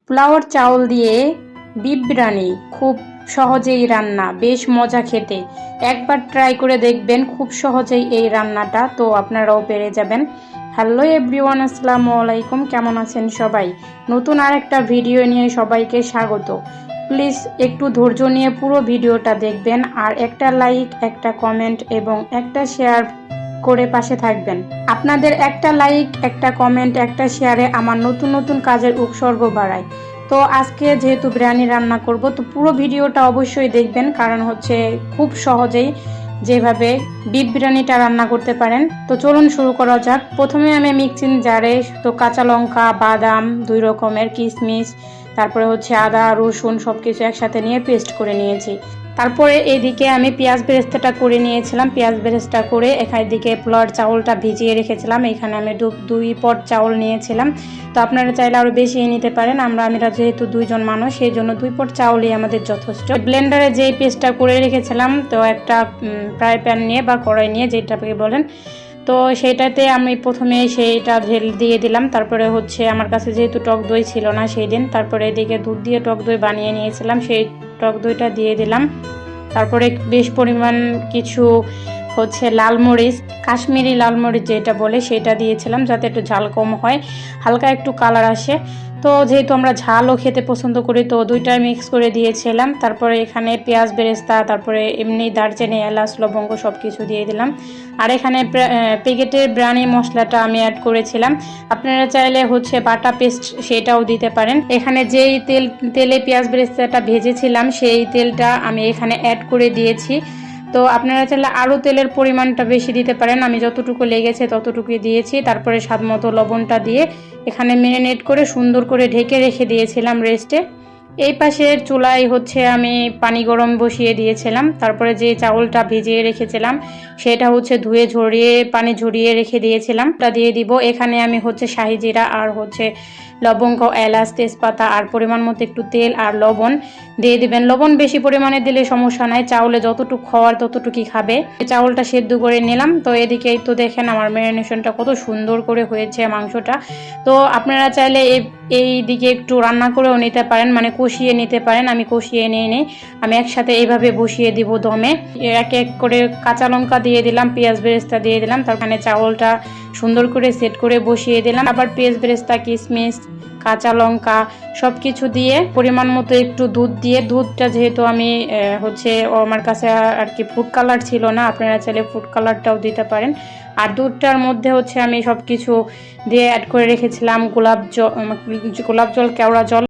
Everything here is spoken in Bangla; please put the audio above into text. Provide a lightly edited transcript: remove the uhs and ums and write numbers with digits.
পোলাওর চাউল দিয়ে বিফ বিরিয়ানি খুব সহজেই রান্না, বেশ মজা খেতে। একবার ট্রাই করে দেখবেন, খুব সহজেই এই রান্নাটা, তো আপনারাও পেরে যাবেন। হ্যালো এভরিওয়ান, আসসালামু আলাইকুম। কেমন আছেন সবাই? নতুন আর একটা ভিডিও নিয়ে সবাইকে স্বাগত। প্লিজ একটু ধৈর্য নিয়ে পুরো ভিডিওটা দেখবেন, আর একটা লাইক, একটা কমেন্ট এবং একটা শেয়ার করে পাশে থাকবেন। আপনাদের একটা লাইক, একটা কমেন্ট, একটা শেয়ারে আমার নতুন নতুন কাজের উৎসর্গ বাড়ায়। তো আজকে যেহেতু বিরিয়ানি রান্না করব, তো পুরো ভিডিওটা অবশ্যই দেখবেন, কারণ হচ্ছে খুব সহজেই যেভাবে বিফ বিরিয়ানিটা রান্না করতে পারেন। তো চলুন শুরু করা যাক। প্রথমে আমি মিক্সিং জারে তো কাঁচা লঙ্কা, বাদাম, 2 রকমের কিশমিশ, তারপরে হচ্ছে আদা রসুন সবকিছু একসাথে নিয়ে পেস্ট করে নিয়েছি। তারপরে এদিকে আমি পেঁয়াজ বেরেস্তাটা করে নিয়েছিলাম। পেঁয়াজ বেরেস্তা করে এদিকে পোলাওর চাউলটা ভিজিয়ে রেখেছিলাম। এখানে আমি 2 পট চাউল নিয়েছিলাম। তো আপনারা চাইলে আরও বেশি নিতে পারেন। আমরা যেহেতু 2 জন মানুষ, সেই জন্য 2 পট চাউলই আমাদের যথেষ্ট। ব্লেন্ডারে যেই পেস্টটা করে রেখেছিলাম, তো একটা ফ্রাই প্যান নিয়ে বা কড়াই নিয়ে, যেটাকে বলেন, তো সেইটাতে আমি প্রথমে সেইটা ঢেল দিয়ে দিলাম। তারপরে হচ্ছে আমার কাছে যেহেতু টক দই ছিল না সেই দিন, তারপরে এদিকে দুধ দিয়ে টক দই বানিয়ে নিয়েছিলাম, সেই টক দইটা দিয়ে দিলাম। তারপরে বেশ পরিমাণ কিছু হচ্ছে লাল মরিচ, কাশ্মীরি লাল মরিচ যেটা বলে, সেটা দিয়েছিলাম যাতে একটু ঝাল কম হয়, হালকা একটু কালার আসে। তো যেহেতু আমরা ঝালও খেতে পছন্দ করি, তো 2টাই মিক্স করে দিয়েছিলাম। তারপরে এখানে পেঁয়াজ বেরেস্তা, তারপরে এমনি দারচিনি, এলাচ, লবঙ্গ সব কিছু দিয়ে দিলাম। আর এখানে প্যাকেটের বিরিয়ানি মশলাটা আমি অ্যাড করেছিলাম। আপনারা চাইলে হচ্ছে বাটা পেস্ট সেটাও দিতে পারেন। এখানে যেই তেলে পেঁয়াজ বেরেস্তাটা ভেজেছিলাম, সেই তেলটা আমি এখানে অ্যাড করে দিয়েছি। তো আপনারা চাইলে আরও তেলের পরিমাণটা বেশি দিতে পারেন। আমি যতটুকু লেগেছে ততটুকুই দিয়েছি। তারপরে স্বাদ মতো লবণটা দিয়ে এখানে ম্যারিনেট করে সুন্দর করে ঢেকে রেখে দিয়েছিলাম রেস্টে। এই পাশের চুলায় হচ্ছে আমি পানি গরম বসিয়ে দিয়েছিলাম। তারপরে যে চাউলটা ভিজিয়ে রেখেছিলাম সেটা হচ্ছে ধুয়ে পানি ঝরিয়ে রেখে দিয়েছিলাম, ওটা দিয়ে দিব। এখানে আমি হচ্ছে শাহি জিরা আর হচ্ছে লবঙ্গ, এলাচ, তেজপাতা আর পরিমাণ মতো একটু তেল আর লবণ দিয়ে দিবেন। লবণ বেশি পরিমাণে দিলে সমস্যা নাই, চাউলে যতটুকু খাওয়ার ততটুকুই খাবে। চাউলটা সেদ্ধ করে নিলাম। তো এদিকে তো দেখেন আমার ম্যারিনেশনটা কত সুন্দর করে হয়েছে মাংসটা। তো আপনারা চাইলে এই দিকে একটু রান্না করেও নিতে পারেন, মানে কষিয়ে নিতে পারেন। আমি কষিয়ে নিয়ে নেই, আমি একসাথে এইভাবে বসিয়ে দিব দমে। এক এক করে কাঁচা লঙ্কা দিয়ে দিলাম, পেঁয়াজ বেরেস্তা দিয়ে দিলাম, তারপরে চাউলটা সুন্দর করে সেট করে বসিয়ে দিলাম। আবার পেঁয়াজ বেরেস্তা, কিশমিশ, কাঁচা লঙ্কা সব কিছু দিয়ে পরিমাণ মতো একটু দুধ দিয়ে, দুধটা যেহেতু আমি হচ্ছে আমার কাছে আর কি ফুড কালার ছিল না, আপনারা চাইলে ফুড কালারটাও দিতে পারেন। আর দুধটার মধ্যে হচ্ছে আমি সব কিছু দিয়ে অ্যাড করে রেখেছিলাম গোলাপ জল, কেওড়া জল।